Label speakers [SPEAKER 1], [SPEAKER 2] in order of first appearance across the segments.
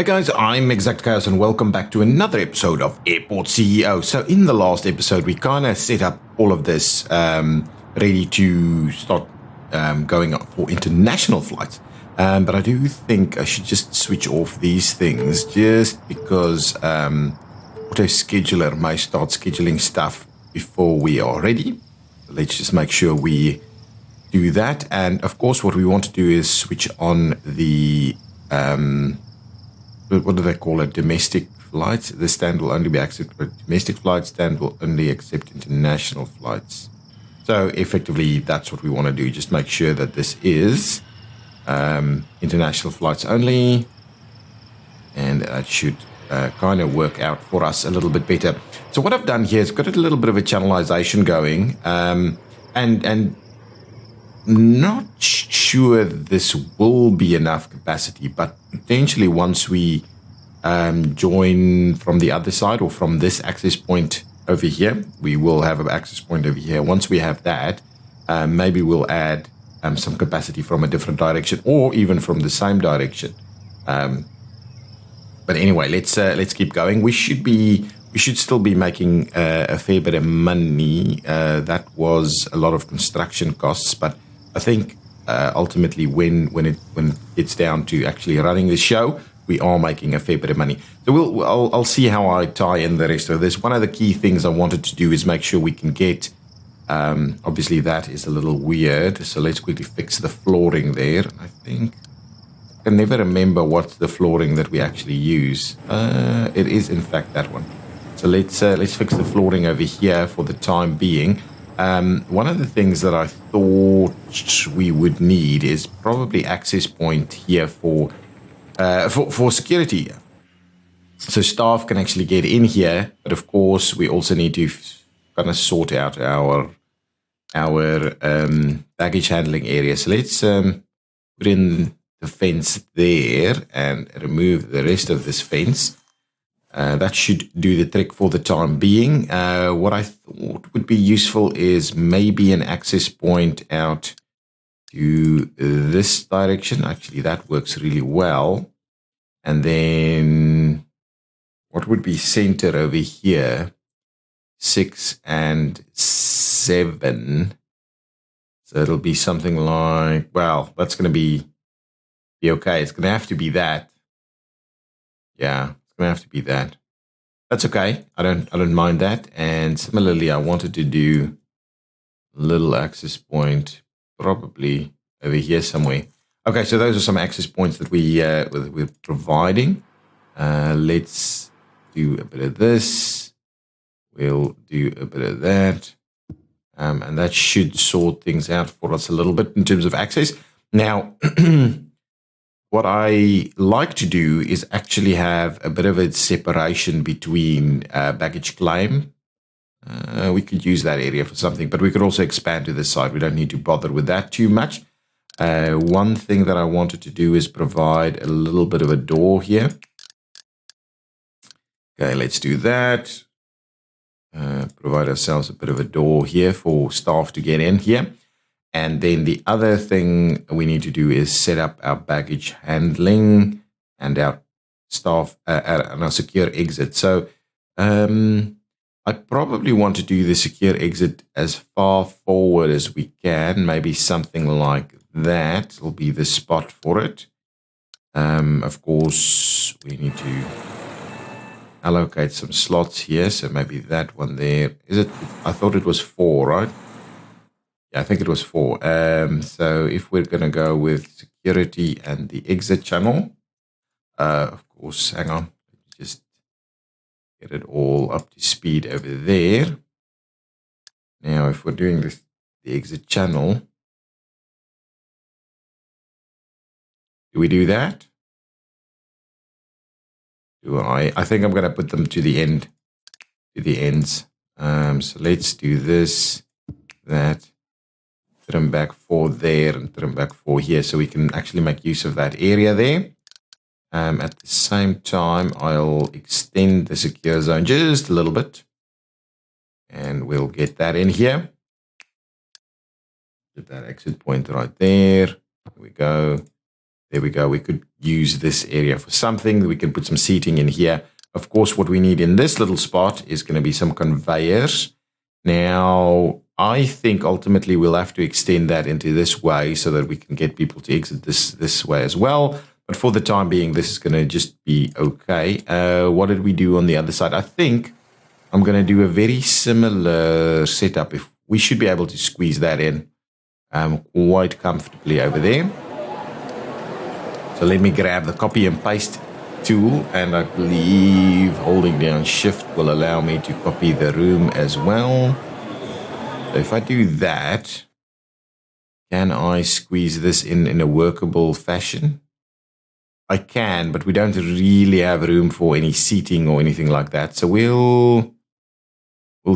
[SPEAKER 1] Hi guys, I'm ExactChaos and welcome back to another episode of Airport CEO. So in the last episode, we kind of set up all of this ready to start going up for international flights. But I do think I should just switch off these things just because Auto Scheduler may start scheduling stuff before we are ready. Let's just make sure we do that. And of course, what we want to do is switch on the what do they call it? Domestic flights. The stand will only be accepted for domestic flights. Stand will only accept international flights. So effectively, that's what we want to do. Just make sure that this is international flights only, and that should kind of work out for us a little bit better. So what I've done here is got a little bit of a channelization going, and not sure this will be enough capacity, but potentially once we join from the other side or from this access point over here, we will have an access point over here. Once we have that, maybe we'll add some capacity from a different direction or even from the same direction. But anyway, let's keep going. We should still be making a fair bit of money. That was a lot of construction costs, but I think ultimately when it gets down to actually running the show, we are making a fair bit of money. So I'll see how I tie in the rest of this. One of the key things I wanted to do is make sure we can get, obviously that is a little weird, so let's quickly fix the flooring there. I think I can never remember what's the flooring that we actually use. It is in fact that one. So let's fix the flooring over here for the time being. One of the things that I thought we would need is probably access point here for security. So staff can actually get in here, but of course we also need to kind of sort out our baggage handling area. So let's put in the fence there and remove the rest of this fence. That should do the trick for the time being. What I thought would be useful is maybe an access point out to this direction. Actually, that works really well. And then what would be center over here? 6 and 7. So it'll be something like, well, that's going to be okay. It's going to have to be that. Yeah. Have to be that. That's okay. I don't mind that. And similarly, I wanted to do a little access point probably over here somewhere. Okay, so those are some access points that we're providing. Let's do a bit of this. We'll do a bit of that. And that should sort things out for us a little bit in terms of access. Now, what I like to do is actually have a bit of a separation between baggage claim. We could use that area for something, but we could also expand to this side. We don't need to bother with that too much. One thing that I wanted to do is provide a little bit of a door here. Okay, let's do that. Provide ourselves a bit of a door here for staff to get in here. And then the other thing we need to do is set up our baggage handling and our staff and our secure exit. So I probably want to do the secure exit as far forward as we can. Maybe something like that will be the spot for it. Of course, we need to allocate some slots here. So maybe that one there. Is it? I thought it was 4, right? Yeah, I think it was 4. So if we're going to go with security and the exit channel, of course, hang on, just get it all up to speed over there. Now, if we're doing the exit channel, do we do that? Do I think I'm going to put them to the end, to the ends. So let's do this, that. Trim back 4 there and trim back 4 here so we can actually make use of that area there. At the same time, I'll extend the secure zone just a little bit and we'll get that in here. Put that exit point right there. Here we go. There we go. We could use this area for something. We can put some seating in here. Of course, what we need in this little spot is going to be some conveyors. Now, I think ultimately we'll have to extend that into this way so that we can get people to exit this way as well. But for the time being, this is going to just be okay. What did we do on the other side? I think I'm going to do a very similar setup. If we should be able to squeeze that in quite comfortably over there. So let me grab the copy and paste tool, and I believe holding down shift will allow me to copy the room as well. So if I do that, can I squeeze this in a workable fashion? I can, but we don't really have room for any seating or anything like that. So we'll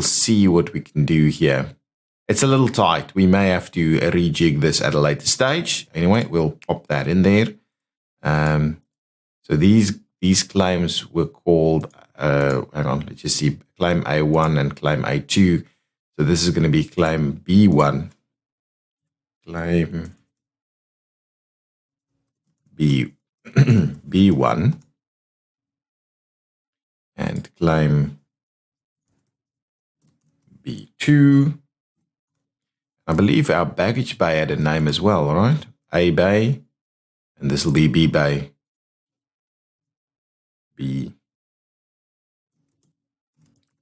[SPEAKER 1] see what we can do here. It's a little tight. We may have to rejig this at a later stage. Anyway, we'll pop that in there. So these claims were called, hang on, let's just see, claim A1 and claim A2. So this is going to be claim B1, claim B1, and claim B2. I believe our baggage bay had a name as well, right? A bay, and this will be B bay. B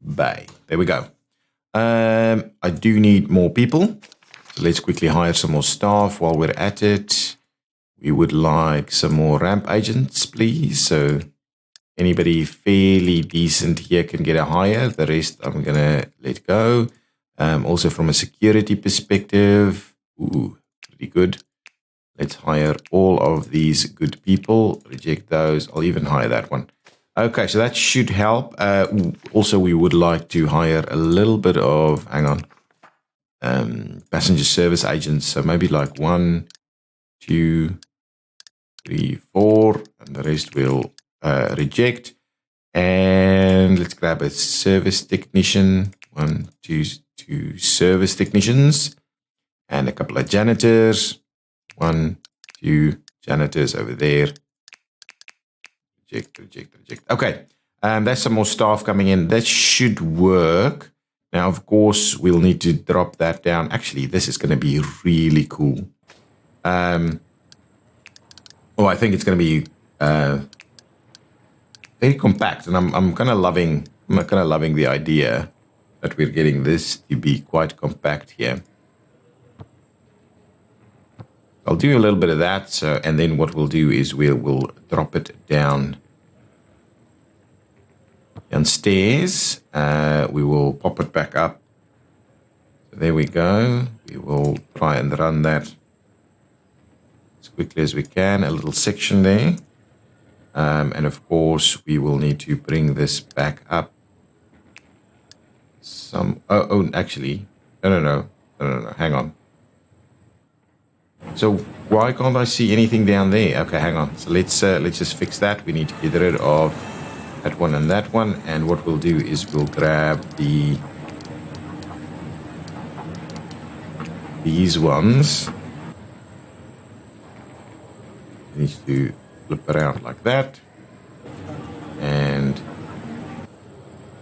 [SPEAKER 1] bay. There we go. I do need more people. So let's quickly hire some more staff while we're at it. We would like some more ramp agents, please. So anybody fairly decent here can get a hire. The rest I'm going to let go. Also from a security perspective, pretty good. Let's hire all of these good people. Reject those. I'll even hire that one. Okay, so that should help. Also, we would like to hire a little bit of, hang on, passenger service agents. So maybe like 1, 2, 3, 4, and the rest we'll reject. And let's grab a service technician. 1, 2 service technicians, and a couple of janitors. 1, 2 janitors over there. Reject. Okay, there's some more staff coming in. That should work. Now, of course, we'll need to drop that down. Actually, this is going to be really cool. I think it's going to be very compact, and I'm kind of loving the idea that we're getting this to be quite compact here. I'll do a little bit of that, so, and then what we'll do is we'll drop it downstairs. We will pop it back up. So there we go. We will try and run that as quickly as we can. A little section there. And of course, we will need to bring this back up. Actually, no. Hang on. So why can't I see anything down there? Okay, hang on. So let's just fix that. We need to get rid of that one and that one. And what we'll do is we'll grab these ones. We need to flip around like that. And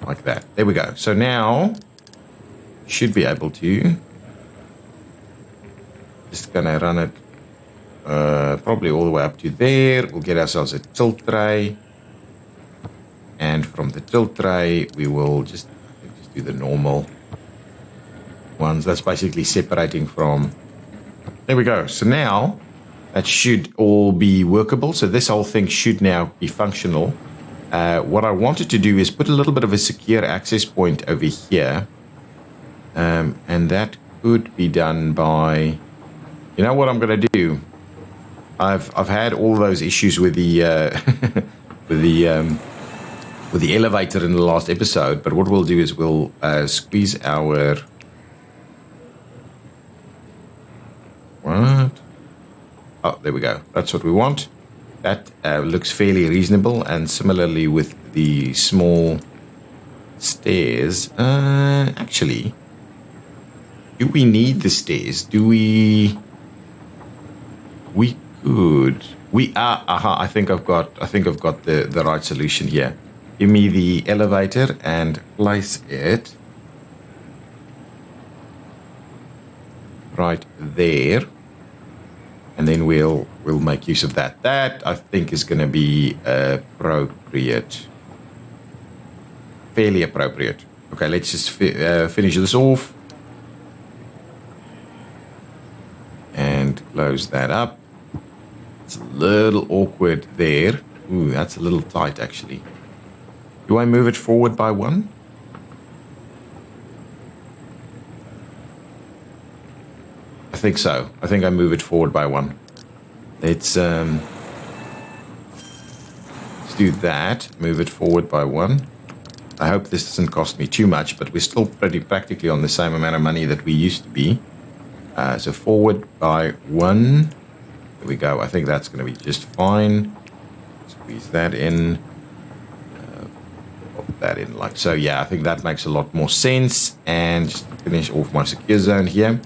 [SPEAKER 1] like that. There we go. So now should be able to just gonna run it probably all the way up to there. We'll get ourselves a tilt tray, and from the tilt tray we will just do the normal ones. That's basically separating from. There we go. So now that should all be workable. So this whole thing should now be functional. What I wanted to do is put a little bit of a secure access point over here, and that could be done by. You know what I'm going to do? I've had all those issues with the with the elevator in the last episode. But what we'll do is we'll squeeze our what? Oh, there we go. That's what we want. That looks fairly reasonable. And similarly with the small stairs. Actually, do we need the stairs? Do we? We Good. We are. I think I've got the right solution here. Give me the elevator and place it right there, and then we'll make use of that. That I think is going to be appropriate, fairly appropriate. Okay, let's just finish this off and close that up. It's a little awkward there. Ooh, that's a little tight actually. Do I move it forward by 1? I think so. I think I move it forward by 1. Let's do that. Move it forward by 1. I hope this doesn't cost me too much, but we're still practically on the same amount of money that we used to be. So forward by 1. There we go. I think that's going to be just fine. Squeeze that in. Pop that in like so. Yeah, I think that makes a lot more sense. And just finish off my secure zone here.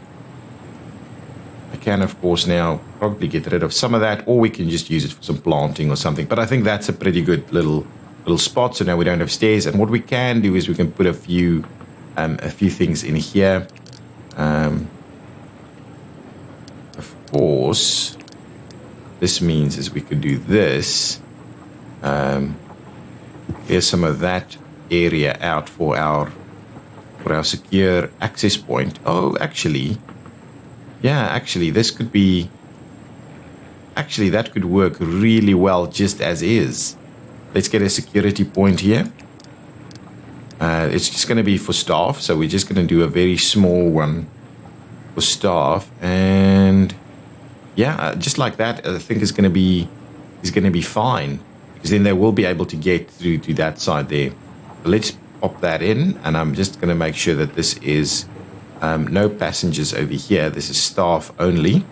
[SPEAKER 1] I can, of course, now probably get rid of some of that, or we can just use it for some planting or something. But I think that's a pretty good little spot. So now we don't have stairs. And what we can do is we can put a few things in here. Of course, this means is we could do this. Here's some of that area out for our secure access point. Oh, actually, yeah, actually, this could be. Actually, that could work really well just as is. Let's get a security point here. It's just going to be for staff, so we're just going to do a very small one for staff, and yeah, just like that, I think is going to be fine, because then they will be able to get through to that side there. But let's pop that in, and I'm just going to make sure that this is no passengers over here. This is staff only,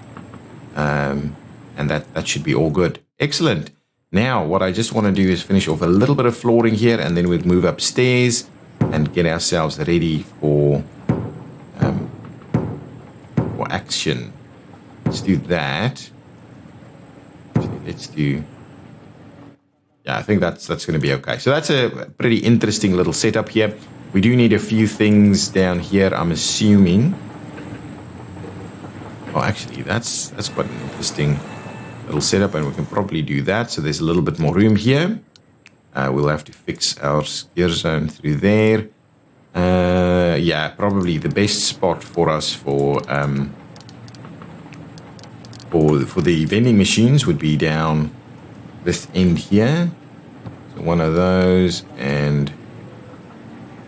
[SPEAKER 1] and that should be all good. Excellent. Now, what I just want to do is finish off a little bit of flooring here, and then we'll move upstairs and get ourselves ready for action. Let's do that. Let's do. Yeah, I think that's going to be okay. So that's a pretty interesting little setup here. We do need a few things down here, I'm assuming. Oh, actually, that's quite an interesting little setup, and we can probably do that. So there's a little bit more room here. We'll have to fix our gear zone through there. Yeah, probably the best spot for us for the vending machines would be down this end here. So one of those and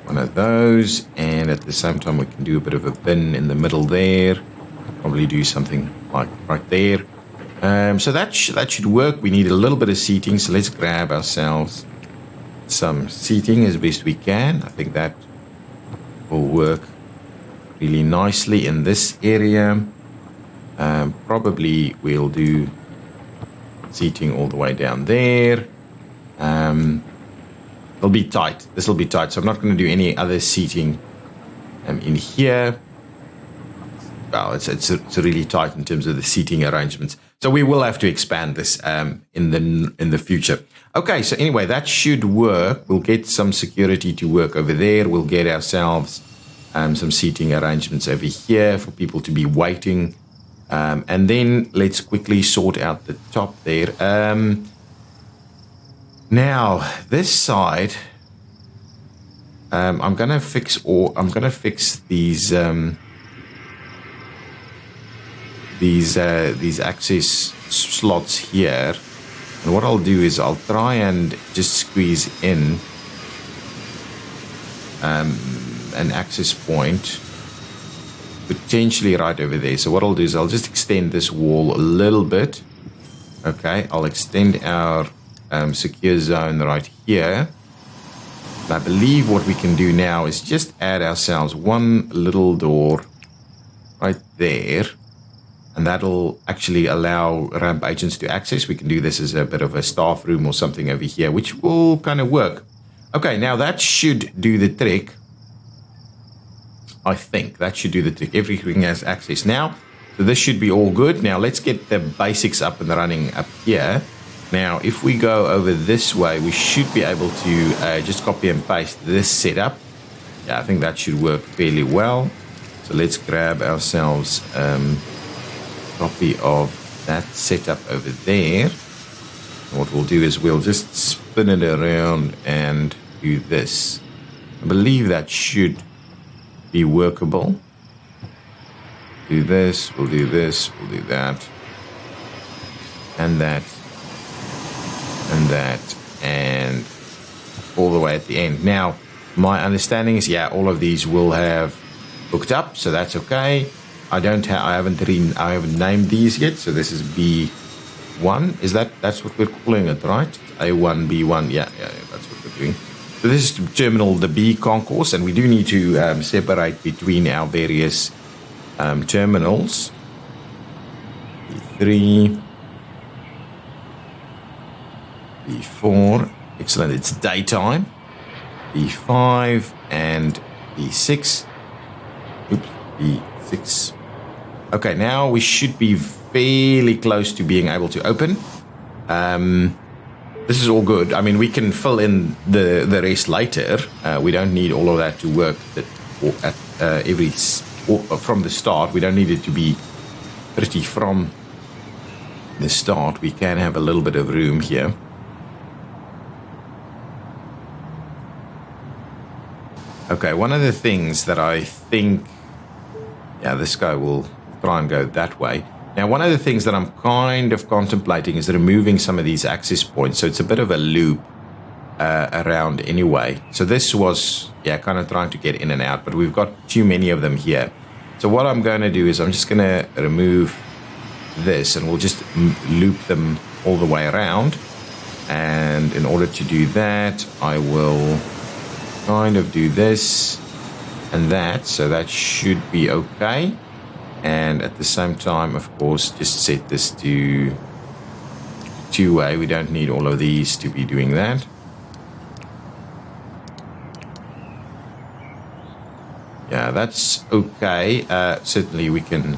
[SPEAKER 1] one of those, and at the same time we can do a bit of a bin in the middle there. Probably do something like right there. So that should work. We need a little bit of seating, so let's grab ourselves some seating as best we can. I think that will work really nicely in this area. Probably we'll do seating all the way down there. It'll be tight. This will be tight, so I'm not going to do any other seating in here. Well, it's really tight in terms of the seating arrangements. So we will have to expand this in the future. Okay, so anyway, that should work. We'll get some security to work over there. We'll get ourselves some seating arrangements over here for people to be waiting. And then let's quickly sort out the top there. Now this side, I'm gonna fix these access slots here, and what I'll do is I'll try and just squeeze in an access point potentially right over there. So what I'll do is I'll just extend this wall a little bit. Okay, I'll extend our secure zone right here. And I believe what we can do now is just add ourselves one little door right there, and that'll actually allow ramp agents to access. We can do this as a bit of a staff room or something over here, which will kind of work. Okay, now that should do the trick. I think that should do the trick. Everything has access. Now, So this should be all good. Now let's get the basics up and running up here. Now, if we go over this way, we should be able to just copy and paste this setup. Yeah, I think that should work fairly well. So let's grab ourselves a copy of that setup over there. And what we'll do is we'll just spin it around and do this. I believe that should be workable. Do this, we'll do this, we'll do that. And that. And that. And all the way at the end. Now, my understanding is, yeah, all of these will have hooked up, so that's okay. I haven't named these yet, so this is B1. That's what we're calling it, right? A1, B1, yeah, that's what we're doing. So this is to terminal the B concourse, and we do need to separate between our various terminals. B3, B4, excellent, it's daytime. B5 and B6. Oops, B6. Okay, now we should be fairly close to being able to open. This is all good. I mean, we can fill in the rest later. We don't need all of that to work from the start. We don't need it to be pretty from the start. We can have a little bit of room here. Okay, one of the things that I think, yeah, this guy will try and go that way. Now, one of the things that I'm kind of contemplating is removing some of these access points. So it's a bit of a loop around anyway. So this was, yeah, kind of trying to get in and out, but we've got too many of them here. So what I'm going to do is I'm just going to remove this and we'll just loop them all the way around. And in order to do that, I will kind of do this and that, so that should be okay. And at the same time, of course, just set this to two-way. We don't need all of these to be doing that. Yeah, that's okay. Certainly we can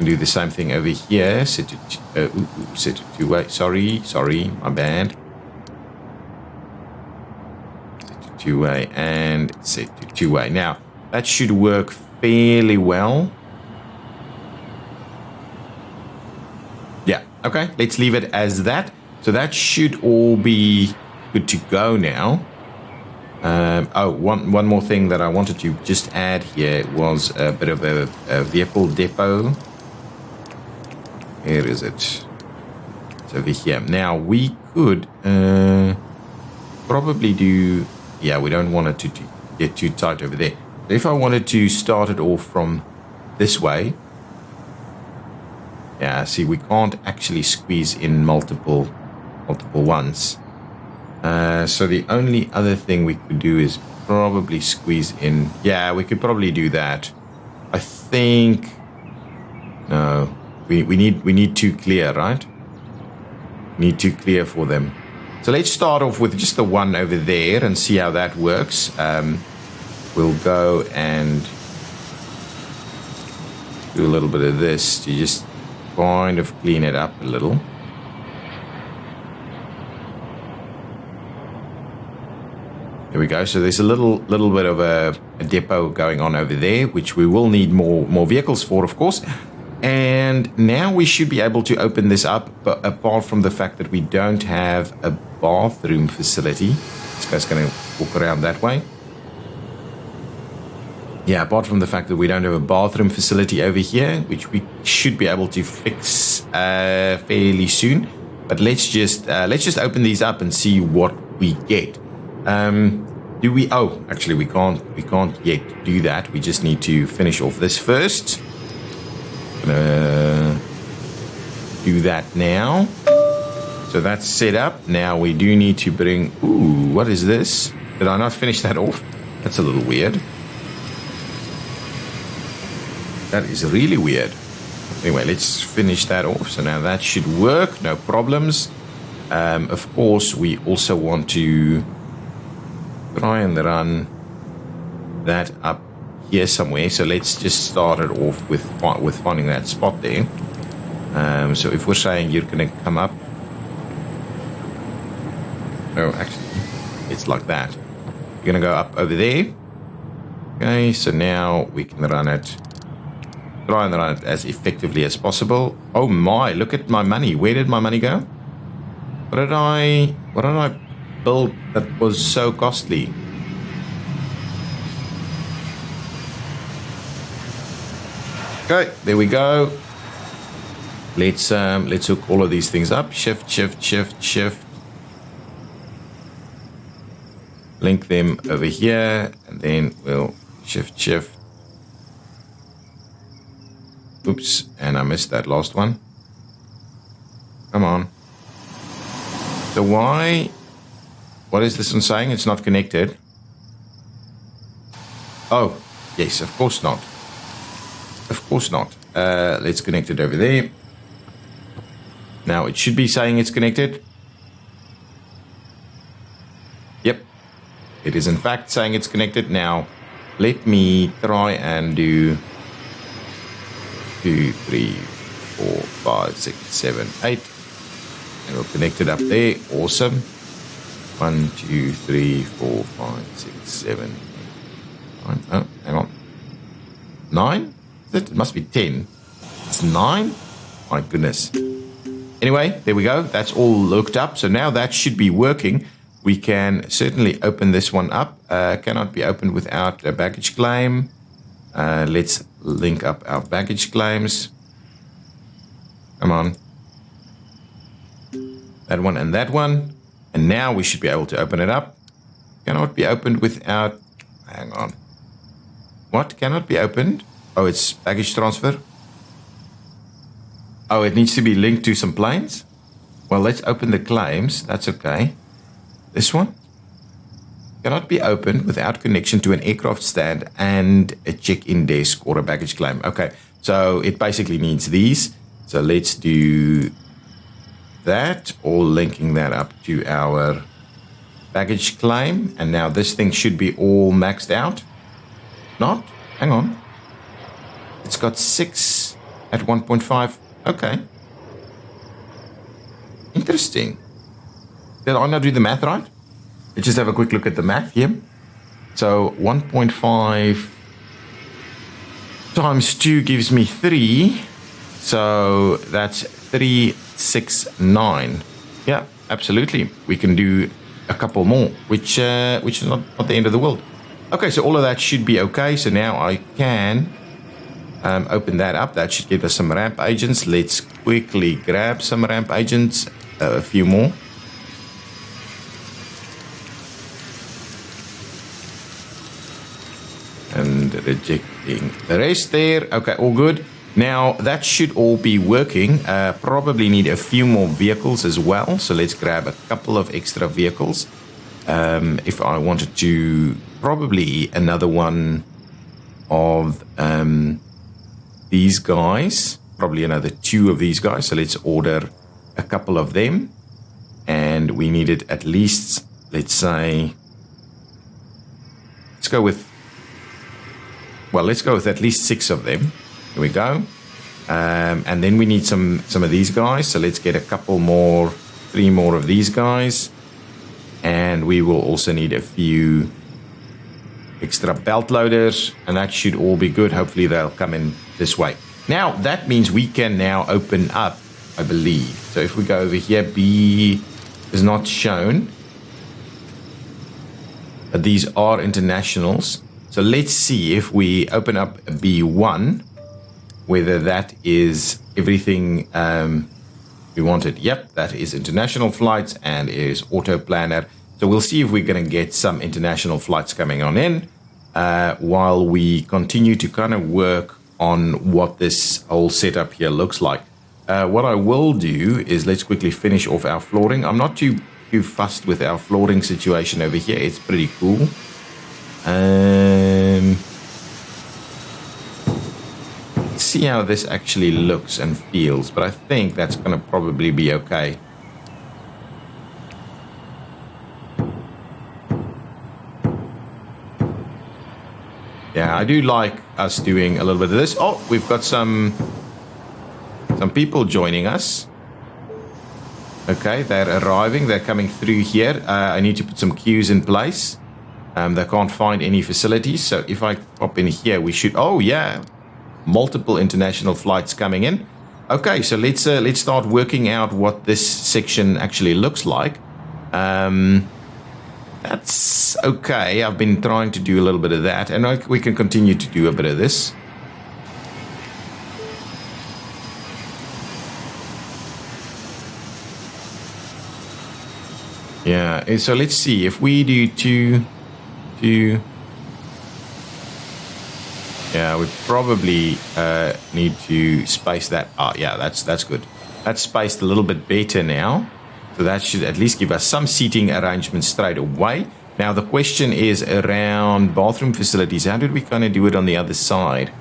[SPEAKER 1] do the same thing over here. Set it two-way. Sorry, my bad. Two-way and set to two-way. Now, that should work fairly well. Yeah, okay, let's leave it as that. So that should all be good to go now. One more thing that I wanted to just add here was a bit of a vehicle depot. Where is it? It's over here. Now, we could probably do... Yeah, we don't want it to get too tight over there. If I wanted to start it off from this way, yeah, see, we can't actually squeeze in multiple ones. So the only other thing we could do is probably squeeze in. Yeah, we could probably do that. I think. No, we need two clear, right? Need two clear for them. So let's start off with just the one over there and see how that works. We'll go and do a little bit of this to just kind of clean it up a little. There we go. So there's a little bit of a depot going on over there, which we will need more vehicles for, of course. And now we should be able to open this up, but apart from the fact that we don't have a bathroom facility. This guy's going to walk around that way. Yeah, apart from the fact that we don't have a bathroom facility over here, which we should be able to fix fairly soon. But let's just open these up and see what we get. Do we? Oh, actually, we can't yet do that. We just need to finish off this first. Do that now. So that's set up. Now we do need to bring... Ooh, what is this? Did I not finish that off? That's a little weird. That is really weird. Anyway, let's finish that off. So now that should work. No problems. Of course, we also want to try and run that up here somewhere. So let's just start it off with finding that spot there. So if we're saying you're going to come up, oh, actually, it's like that. You're going to go up over there. Okay, so now we can run it. Try and run it as effectively as possible. Oh my, look at my money. Where did my money go? What did I build that was so costly? Okay, there we go. Let's hook all of these things up. Shift, shift, shift, shift. Link them over here, and then we'll shift, shift. Oops, and I missed that last one. Come on. So what is this one saying? It's not connected. Oh, yes, of course not. Of course not. Let's connect it over there. Now it should be saying it's connected. Yep. It is in fact saying it's connected. Now let me try and do 2, 3, 4, 5, 6, 7, 8. And we'll connect it up there. Awesome. 1, 2, 3, 4, 5, 6, 7, 8, 9. Oh, hang on. 9? It must be 10. It's 9? My goodness. Anyway, there we go. That's all looked up. So now that should be working. We can certainly open this one up. Cannot be opened without a baggage claim. Let's link up our baggage claims. Come on. That one and that one. And now we should be able to open it up. Cannot be opened without... Hang on. What? Cannot be opened? Oh, it's baggage transfer. Oh, it needs to be linked to some planes? Well, let's open the claims. That's okay. This one? Cannot be opened without connection to an aircraft stand and a check-in desk or a baggage claim. Okay, so it basically needs these. So let's do that, or linking that up to our baggage claim. And now this thing should be all maxed out. Not? Hang on. It's got 6 at 1.5. Okay. Interesting. Did I not do the math right? Let's just have a quick look at the math here. So 1.5 times 2 gives me 3. So that's 369. Yeah, absolutely. We can do a couple more, which is not the end of the world. Okay, so all of that should be okay. So now I can open that up. That should give us some ramp agents. Let's quickly grab some ramp agents, a few more. And rejecting the rest there. Okay, all good. Now that should all be working. Probably need a few more vehicles as well. So let's grab a couple of extra vehicles. If I wanted to, probably another one of these guys. Probably another 2 of these guys. So let's order a couple of them. And we needed at least, let's say, let's go with at least 6 of them. Here we go. And then we need some of these guys. So let's get a couple more, 3 more of these guys. And we will also need a few extra belt loaders. And that should all be good. Hopefully they'll come in this way. Now, that means we can now open up, I believe. So if we go over here, B is not shown. But these are internationals. So let's see if we open up B1, whether that is everything we wanted. Yep, that is international flights and is auto planner. So we'll see if we're going to get some international flights coming on in while we continue to kind of work on what this whole setup here looks like. What I will do is let's quickly finish off our flooring. I'm not too fussed with our flooring situation over here. It's pretty cool. Let's see how this actually looks and feels, but I think that's going to probably be okay. Yeah, I do like us doing a little bit of this. Oh, we've got some people joining us. Okay, they're arriving. They're coming through here. I need to put some queues in place. They can't find any facilities. So if I pop in here, we should... Oh, yeah. Multiple international flights coming in. Okay, so let's start working out what this section actually looks like. That's okay. I've been trying to do a little bit of that, and we can continue to do a bit of this. Yeah, so let's see. If we do two... Yeah, we probably need to space that. Oh, yeah, that's good. That's spaced a little bit better now. So that should at least give us some seating arrangements straight away. Now, the question is around bathroom facilities. How did we kind of do it on the other side?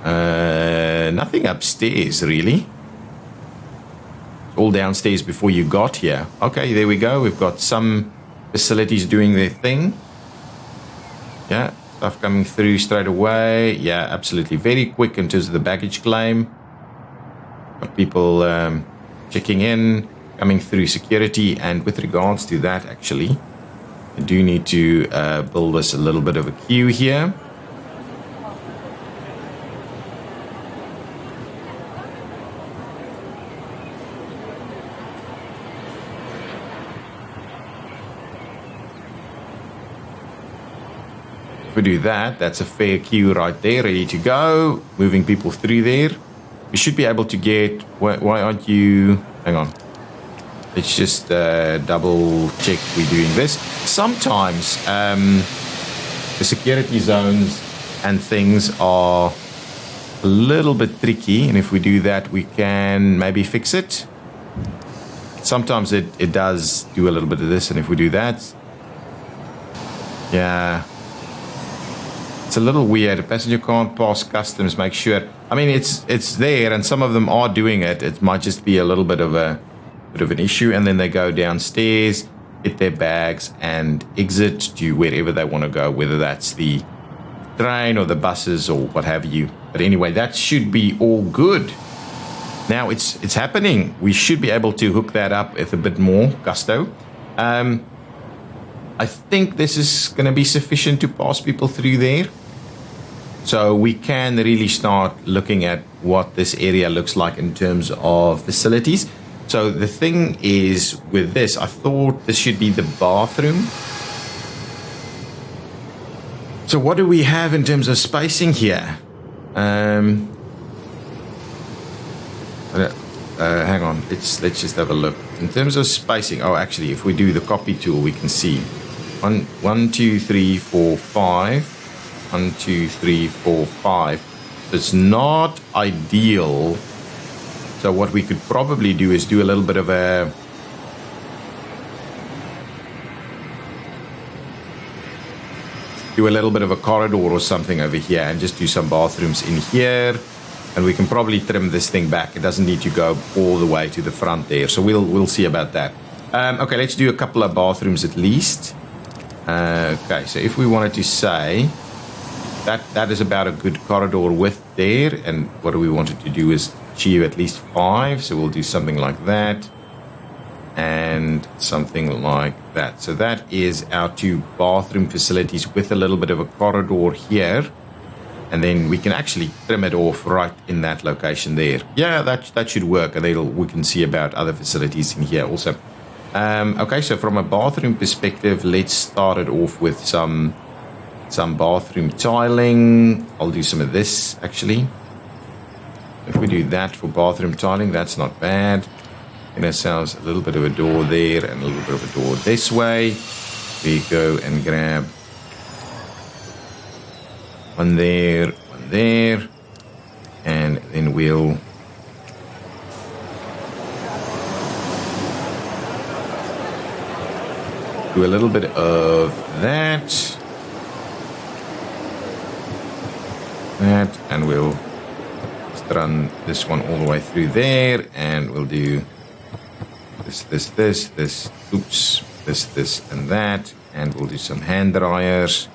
[SPEAKER 1] Nothing upstairs, really. All downstairs before you got here. Okay, there we go. We've got some facilities doing their thing. Yeah. Stuff coming through straight away. Yeah, absolutely. Very quick in terms of the baggage claim. Got people checking in, coming through security. And with regards to that, actually, I do need to build us a little bit of a queue here. We do that, that's a fair queue right there, ready to go, moving people through there. We should be able to get... Why aren't you... Hang on. Let's just double check we're doing this. Sometimes the security zones and things are a little bit tricky, and if we do that, we can maybe fix it. Sometimes it does do a little bit of this, and if we do that... Yeah... It's a little weird. A passenger can't pass customs. Make sure. I mean, it's there, and some of them are doing it. It might just be a little bit of an issue, and then they go downstairs, get their bags, and exit to wherever they want to go, whether that's the train or the buses or what have you. But anyway, that should be all good. Now it's happening. We should be able to hook that up with a bit more gusto. I think this is going to be sufficient to pass people through there. So we can really start looking at what this area looks like in terms of facilities. So the thing is with this, I thought this should be the bathroom. So what do we have in terms of spacing here? Hang on, let's just have a look. In terms of spacing, oh, actually, if we do the copy tool, we can see 1, 2, 3, 4, 5. 1, 2, 3, 4, 5. It's not ideal. So what we could probably do is do a little bit of a... corridor or something over here and just do some bathrooms in here. And we can probably trim this thing back. It doesn't need to go all the way to the front there. So we'll see about that. Okay, let's do a couple of bathrooms at least. Okay, so if we wanted to say that is about a good corridor width there, and what we wanted to do is achieve at least 5, so we'll do something like that and something like that. So that is our 2 bathroom facilities with a little bit of a corridor here, and then we can actually trim it off right in that location there. Yeah, that should work, and we can see about other facilities in here also. Okay, so from a bathroom perspective, let's start it off with some bathroom tiling. I'll do some of this, actually. If we do that for bathroom tiling, that's not bad. Get ourselves a little bit of a door there and a little bit of a door this way. We go and grab one there, and then we'll do a little bit of that, and we'll just run this one all the way through there, and we'll do this, oops, this, and that, and we'll do some hand dryers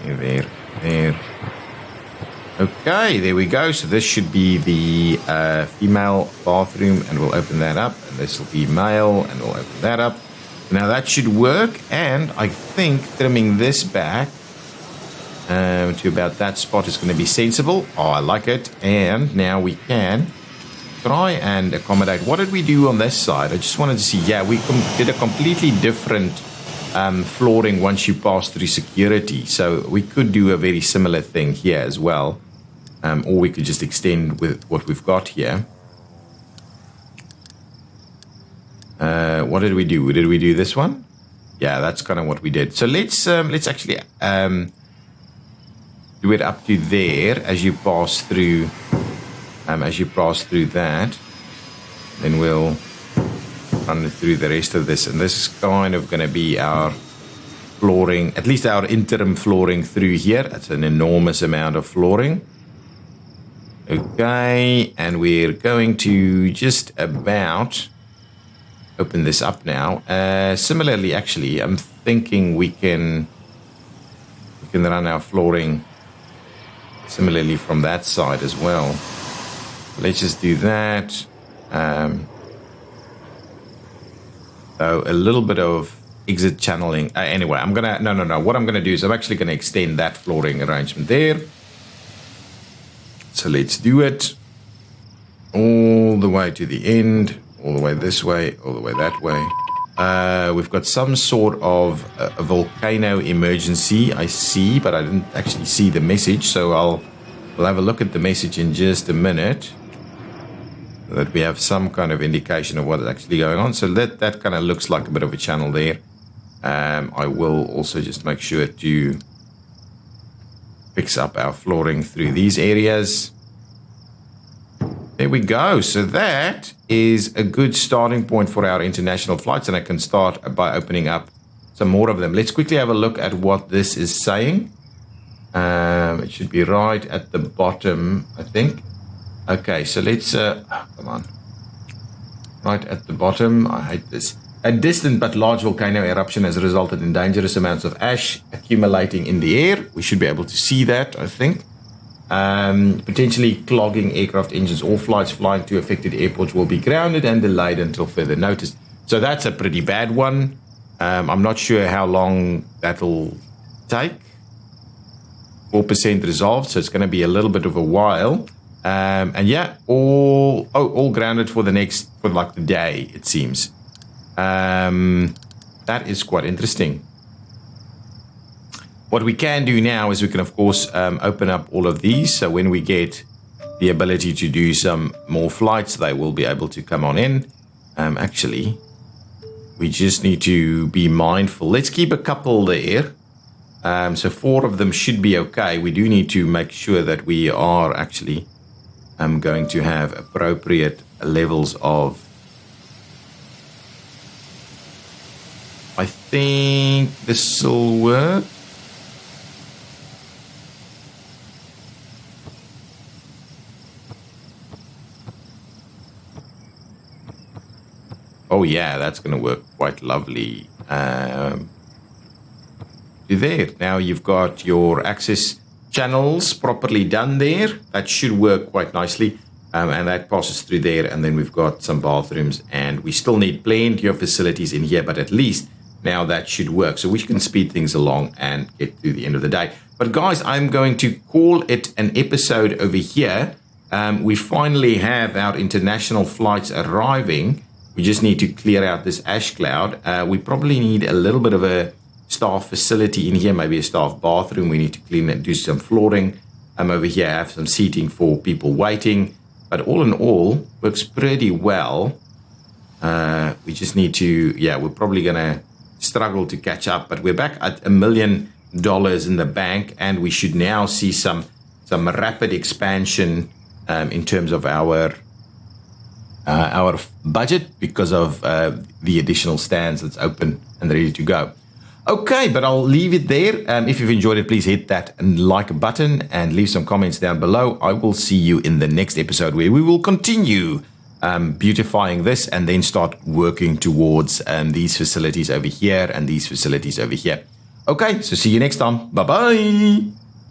[SPEAKER 1] there, There. Okay, there we go. So this should be the female bathroom, and we'll open that up. And this will be male, and we'll open that up. Now that should work, and I think trimming this back to about that spot is going to be sensible. Oh, I like it. And now we can try and accommodate. What did we do on this side? I just wanted to see. Yeah, we did a completely different flooring once you pass through security. So we could do a very similar thing here as well. Or we could just extend with what we've got here. What did we do? Did we do this one? Yeah, that's kind of what we did. So let's actually do it up to there as you pass through. As you pass through that, then we'll run through the rest of this. And this is kind of going to be our flooring, at least our interim flooring through here. That's an enormous amount of flooring. Okay, and we're going to just about open this up now. Similarly, actually, I'm thinking we can run our flooring similarly from that side as well. Let's just do that. So a little bit of exit channeling. Anyway, I'm gonna no. What I'm gonna do is I'm actually gonna extend that flooring arrangement there. So let's do it all the way to the end, all the way this way, all the way that way. We've got some sort of a volcano emergency, I see, but I didn't actually see the message. So we'll have a look at the message in just a minute, so that we have some kind of indication of what is actually going on. So that kind of looks like a bit of a channel there. I will also just make sure to fix up our flooring through these areas. There we go. So that is a good starting point for our international flights, and I can start by opening up some more of them. Let's quickly have a look at what this is saying. It should be right at the bottom, I think. Okay, so let's come on. Right at the bottom. I hate this. A distant but large volcano eruption has resulted in dangerous amounts of ash accumulating in the air. We should be able to see that, I think. Potentially clogging aircraft engines. All flights flying to affected airports will be grounded and delayed until further notice. So that's a pretty bad one. I'm not sure how long that'll take. 4% resolved, so it's going to be a little bit of a while. And yeah, all grounded for like the day, it seems. That is quite interesting. What we can do now is we can, of course, open up all of these. So when we get the ability to do some more flights, they will be able to come on in. Actually, we just need to be mindful. Let's keep a couple there. So 4 of them should be okay. We do need to make sure that we are actually going to have appropriate levels of... I think this will work. Oh yeah, that's going to work quite lovely. There. Now you've got your access channels properly done there. That should work quite nicely. And that passes through there. And then we've got some bathrooms. And we still need plenty of facilities in here. But at least now that should work. So we can speed things along and get to the end of the day. But guys, I'm going to call it an episode over here. We finally have our international flights arriving. We just need to clear out this ash cloud. We probably need a little bit of a staff facility in here, maybe a staff bathroom. We need to clean and do some flooring. Over here, I have some seating for people waiting. But all in all, works pretty well. We just need to, we're probably going to struggle to catch up. But we're back at $1 million in the bank, and we should now see some rapid expansion in terms of our budget because of the additional stands that's open and ready to go. Okay, but I'll leave it there. If you've enjoyed it, please hit that like button and leave some comments down below. I will see you in the next episode where we will continue beautifying this and then start working towards these facilities over here and these facilities over here. Okay, so see you next time. Bye-bye.